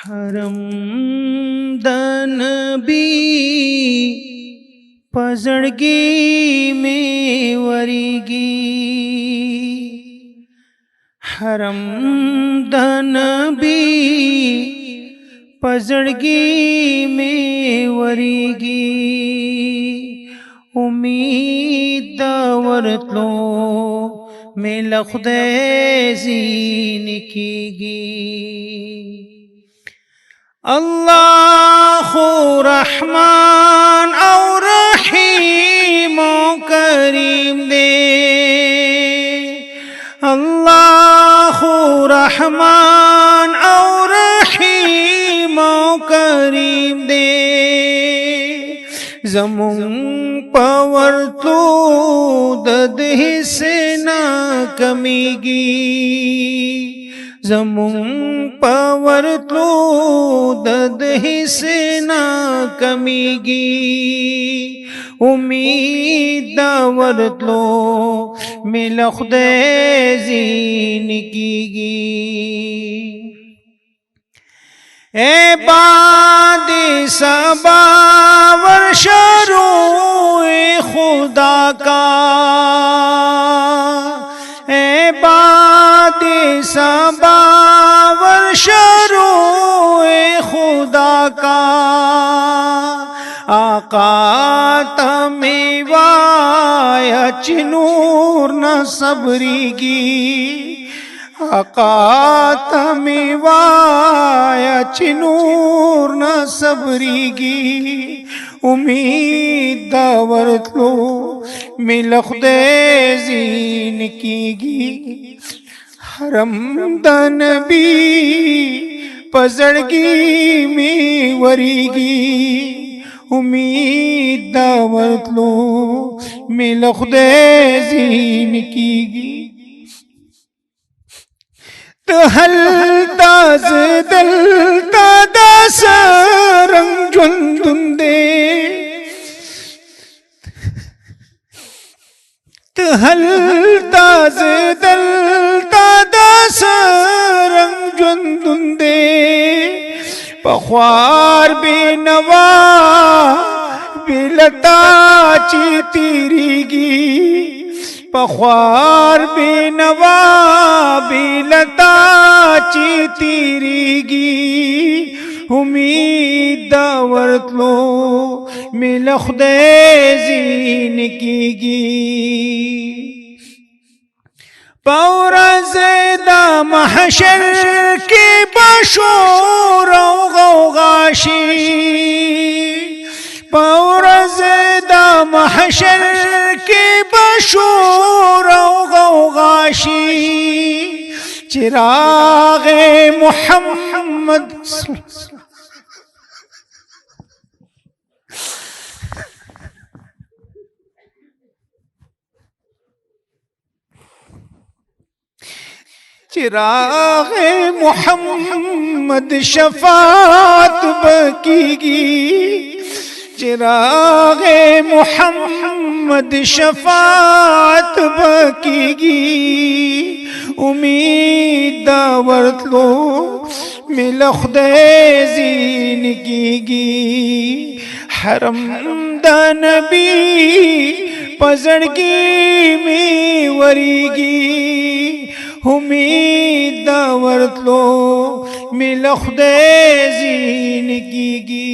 हरम दन बी पजड़गी में वरीगी, हरम दन बी पजड़गी में वरीगी, उम्मीद दावरत लो में लखदे ज़ीन कीगी। अल्लाह रहमान और रहीम करीम दे, अल्लाह रहमान और रहीम करीम दे, ज़मुन पवर तो दद से ना कमीगी, ज़मुन पवर तो दद से ना कमीगी, उम्मीद दावरत लो में लखदे ज़ीन कीगी। ए बाद सबा वर्षरो खुदा का, ए बाद सबा वर्षरो खुदा का, आका तमें वाया चिनूर न सबरीगी, आका तमें वाया चिनूर न सबरीगी, उम्मीद दावरत लो में लखदे ज़ीन कीगी। हरम दन बी पजड़गी में वरीगी, उम्मीद दावरत लो में लखदे ज़ीन कीगी। तहल ताज दल तादास रंग जुंदे, तहल ताज दल तादास रंग जुंदे, पख्वार बेनवा बिलता चितीरीगी, पख्वार बेनवा बिलता चितीरीगी, उम्मीद दावरत लो में लखदे ज़ीन कीगी। पौरज़ेदा महशर के बशोर गौगाशी, पौरज़ेदा महशर के बशोर गौगाशी, चिराग़े मोहम्मद चिराग़े मोहम्मद शफ़ाअत बकीगी, चिराग़े मोहम्मद शफ़ाअत बकीगी, उम्मीद दावरत लो में लखदे ज़ीन कीगी। हरम दन बी पजड़गी में वरीगी, उम्मीद दावरत लो में लखदे ज़ीन कीगी।